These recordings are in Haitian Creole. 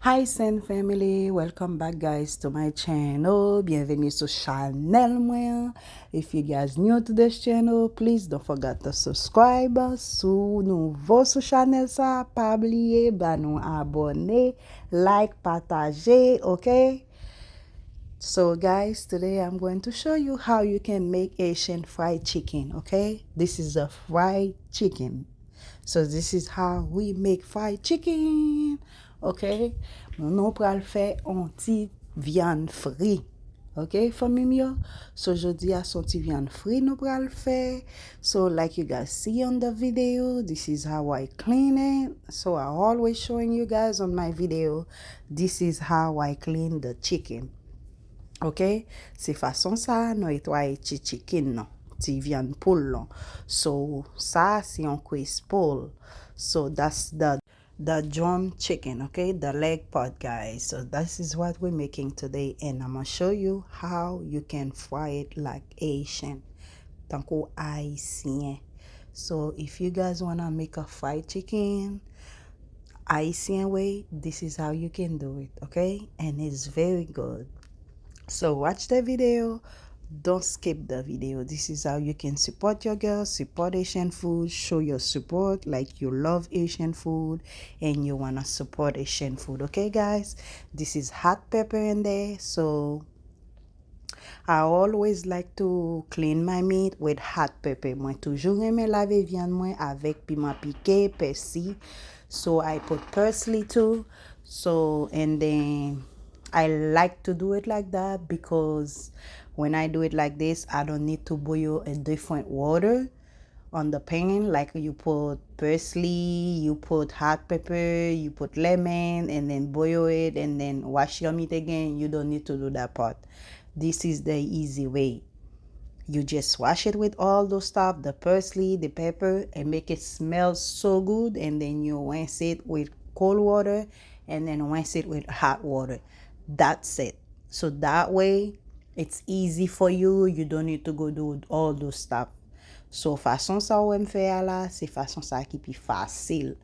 Haitian family, welcome back guys to my channel. Bienvenue sur channel moi. If you guys new to this channel, please don't forget to subscribe. Sou nouveau sur channel ça, pas oublier ba nous abonner, like, partager, okay? So guys, today I'm going to show you how you can make Haitian fried chicken, okay? This is a fried chicken. So this is how we make fried chicken. Okay? Nou pral fè anti viande fri. Okay, famille yo? So jodi a son ti viande fri nou pral fè. So like you guys see on the video, this is how I clean it. So I always showing you guys on my video, this is how I clean the chicken. Ok, se fason sa nou etwaye ti chicken nan, ti viande poule nan. So sa si yon quiz poule. So that's the drum chicken, okay, the leg part guys. So this is what we're making today, and I'm gonna show you how you can fry it like Haitian, tanko Haitien. So if you guys wanna make a fried chicken Haitian way, this is how you can do it, okay, and it's very good. So watch the video, don't skip the video. This is how you can support your girl, support Asian food, show your support like you love Asian food and you want to support Asian food. Okay guys, this is hot pepper in there. So I always like to clean my meat with hot pepper. Moi toujours aime laver viande moi avec piment piqué, persil. So I put parsley too. So and then I like to do it like that because when I do it like this, I don't need to boil a different water on the pan. Like you put parsley, you put hot pepper, you put lemon, and then boil it and then wash your meat again. You don't need to do that part. This is the easy way. You just wash it with all those stuff, the parsley, the pepper, and make it smell so good. And then you rinse it with cold water and then rinse it with hot water. That's it. So that way it's easy for you. You don't need to go do all those stuff. So façon sa ou m fè la, c'est façon sa ki pi facile.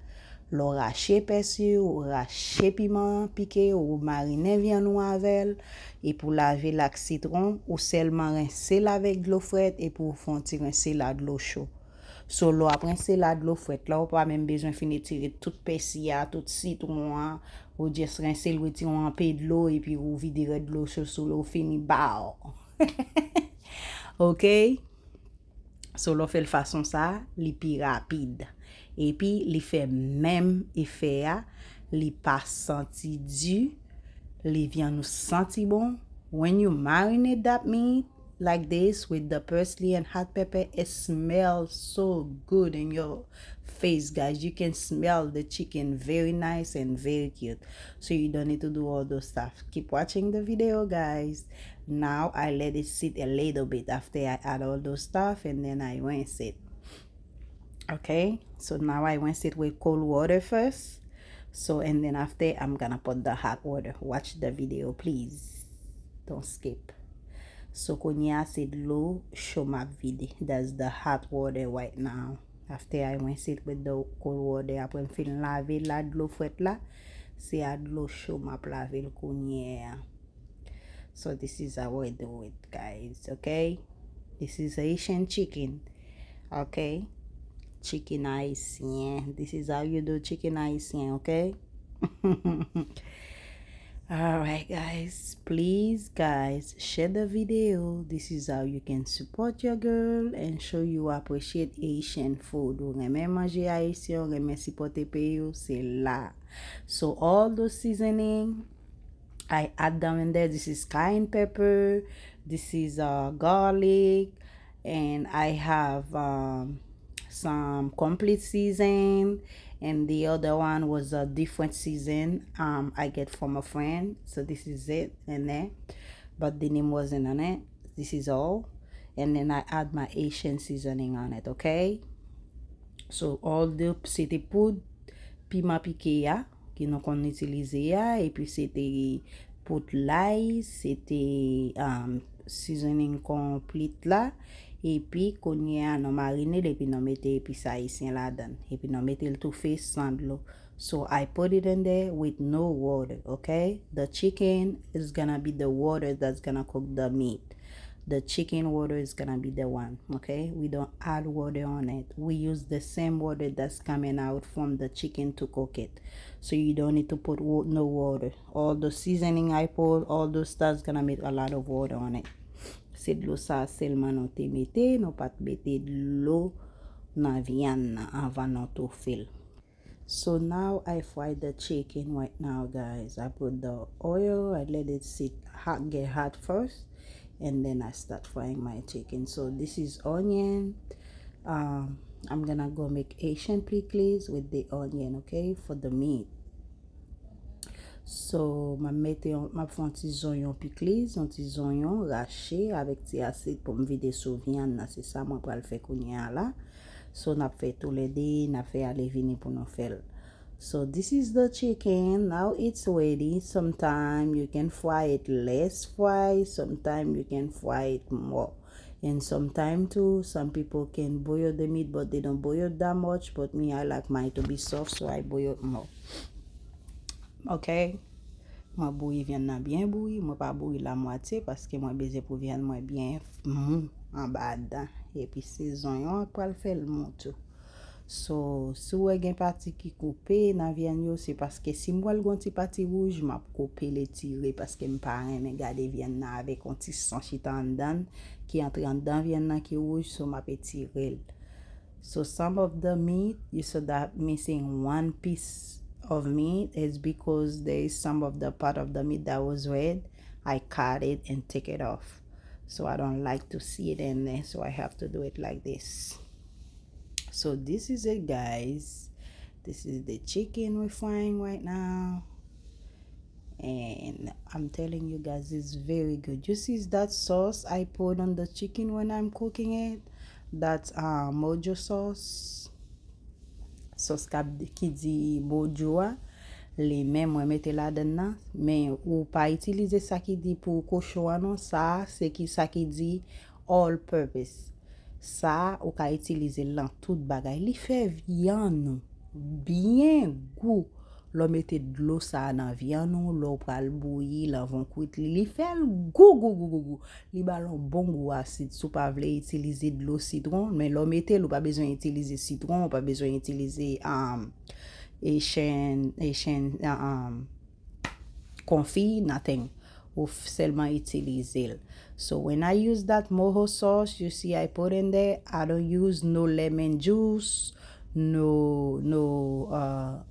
Lo rache persil, ou rache piment piqué, ou marine viande ou avel, et pour laver lak citron, ou seulement rincer la avec de l'eau frette, et pour fon ti rincer la de l'eau chaud. So lo ap rincer la de l'eau frette, là ou pas même besoin fini tirer tout persil, tout citron, ou just rincer le retirer un peu de l'eau, et puis ou vider de l'eau chaud sur l'eau fini, bao. Ok? So lo fait façon ça, li pi rapide. Et puis li fait même effet a, li pas senti du, li vient nous senti bon. When you marinate that meat like this with the parsley and hot pepper, it smells so good in your face, guys. You can smell the chicken very nice and very cute. So you don't need to do all those stuff. Keep watching the video, guys. Now I let it sit a little bit after I add all those stuff, and then I rinse it. Okay, so now I rinse it with cold water first. So and then after I'm gonna put the hot water. Watch the video, please. Don't skip. So konya c'est de l'eau chaud m'a vide. That's the hot water right now. After I rinse it with the cold water, après me fin laver la de l'eau frette là, c'est à de l'eau chaud m'a laver le konya. So this is how I do it, guys. Okay, this is Haitian chicken. Okay, chicken Haitian. This is how you do chicken Haitian. Okay. Alright guys, please guys share the video. This is how you can support your girl and show you appreciate Haitian food. Ou reme manger Haitian, reme supporter peyo, c'est là. So all those seasoning I add them in there. This is cayenne pepper, this is garlic, and I have some complete season, and the other one was a different season I get from a friend. So this is it in there, but the name wasn't on it. This is all, and then I add my Haitian seasoning on it. Okay, so all the c'était poudre piment piqué ya qui nous qu'on utilisé ya, et puis c'était poudre l'ail, c'était seasoning complete là, et puis qu'on y a non mariné, et puis nous mettez épices haïtiens là-dedans, et puis nous mettez le tout fait sans de l'eau. So I put it in there with no water, okay? The chicken is gonna be the water that's gonna cook the meat. The chicken water is gonna be the one, okay? We don't add water on it. We use the same water that's coming out from the chicken to cook it. So you don't need to put no water. All the seasoning I put, all those stuff's gonna make a lot of water on it. C'est de l'eau ça seulement nous te mette, nous pas mette de l'eau dans viande avant nous to fill. So now I fry the chicken right now, guys. I put the oil, I let it sit hot, get hot first, and then I start frying my chicken. So this is onion. I'm gonna go make Haitian pickles with the onion, okay, for the meat. So ma mette ma font petit oignon pickles, un petit oignon raché avec petit acide pour me vider sous viande. C'est ça moi pour le faire kounya là. So n'a fait tout les deux, n'a fait aller venir pour nous faire. So this is the chicken. Now it's ready. Sometimes you can fry it less fry, sometimes you can fry it more. And sometimes too, some people can boil the meat, but they don't boil that much. But me, I like mine to be soft, so I boil more. Okay? Moi bouilli viande nan bien bouilli, moi pas bouilli la moitié parce que moi besoin pour viande moi bien mou en bas dedans et puis saison yon pour le faire le mou tout. So si vous avez un parti qui coupé dans viande yo, c'est parce que si moi le gon ti parti rouge, m'a couper les tirer parce que me pas aimer garder viande nan avec un petit sang chita en dedans qui entre en dedans viande nan qui rouge, so m'a tirer. So some of the meat you saw that missing one piece of meat is because there is some of the part of the meat that was red. I cut it and take it off. So I don't like to see it in there, so I have to do it like this. So this is it, guys. This is the chicken we're frying right now. And I'm telling you guys, it's very good. You see that sauce I put on the chicken when I'm cooking it? That's mojo sauce. Sauce qui dit mojo, les mêmes moi mettez là dedans, mais ou pas utiliser ça qui dit pour cochon non, ça c'est qui ça qui dit all purpose. Ça ou ka utiliser là tout bagay, li fait viande bien goût. L'on mette de l'eau ça dans viande, l'eau pral bouillir, l'on vont cuire, li fait goût. Li balon bon goût acide. Sou pas vle utiliser de l'eau citron, mais l'on mette l'eau pas besoin utiliser citron, pas besoin utiliser Haitian confit, nothing. Ou seulement utiliser. So when I use that mojo sauce, you see I put in there, I don't use no lemon juice, no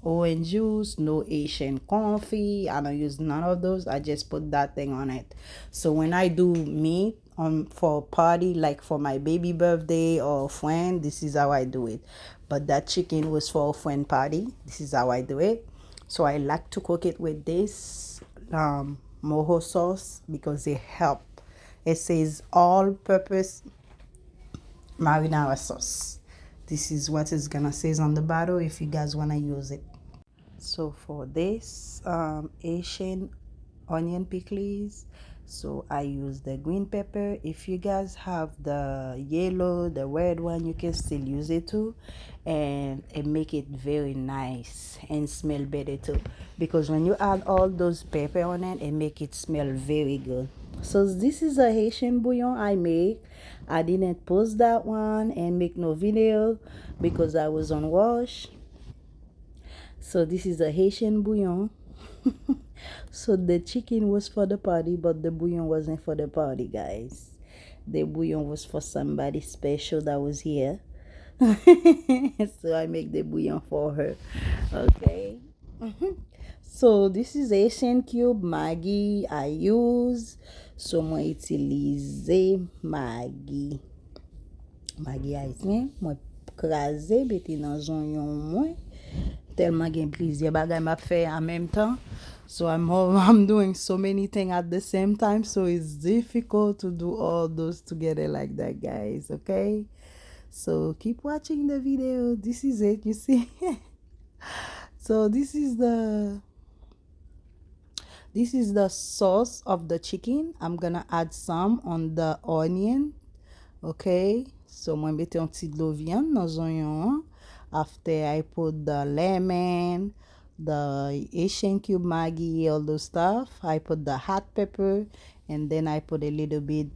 orange juice, no Haitian confit. I don't use none of those. I just put that thing on it. So when I do meat for a party, like for my baby birthday or a friend, this is how I do it. But that chicken was for a friend party. This is how I do it. So I like to cook it with this mojo sauce because it help. It says all-purpose marinara sauce. This is what it's gonna say on the bottle if you guys wanna use it. So for this Haitian onion pickles, so I use the green pepper. If you guys have the yellow, the red one, you can still use it too, and it make it very nice and smell better too, because when you add all those pepper on it, it make it smell very good. So this is a Haitian bouillon I make. I didn't post that one and make no video because I was on wash. So this is a Haitian bouillon. So the chicken was for the party, but the bouillon wasn't for the party, guys. The bouillon was for somebody special that was here. So I make the bouillon for her. Okay. So this is Haitian cube Maggi I use. So moi utiliser Maggi. Maggi haïtien, moi craser beti dans oignon moi. Tellement gen plaisir bagay m'a fait en même temps. So I'm doing so many things at the same time, so it's difficult to do all those together like that, guys. Okay, so keep watching the video. This is it, you see. So this is the sauce of the chicken. I'm gonna add some on the onion. Okay, so moi mette un petit de l'eau viande dans oignon. After I put the lemon, the Asian cube Maggi, all those stuff. I put the hot pepper, and then I put a little bit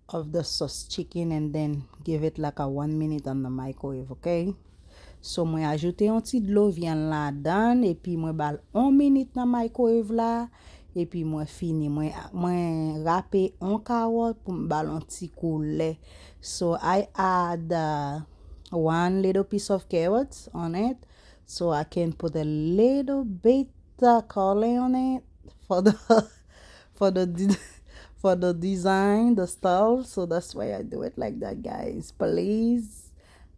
of the sauce chicken, and then give it like a 1 minute on the microwave, okay? So mwen ajoute yon ti d'lo vyen la dan, epi mwen bal 1 minute nan microwave la, epi mwen fini, mwen rape yon karot pou mbal yon ti koule. So I add one little piece of carrots on it, so I can put a little bit color on it for the for the for the design, the style. So that's why I do it like that, guys. Please,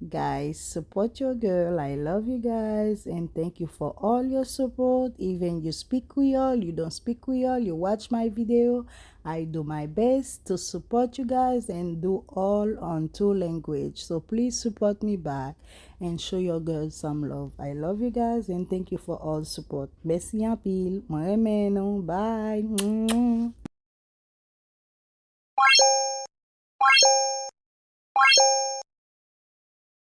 guys, support your girl. I love you guys, and thank you for all your support. Even you speak Creole, you don't speak Creole, you watch my video. I do my best to support you guys and do all on 2 language. So please support me back and show your girl some love. I love you guys, and thank you for all support. Merci en pile. Moi remè non. Bye.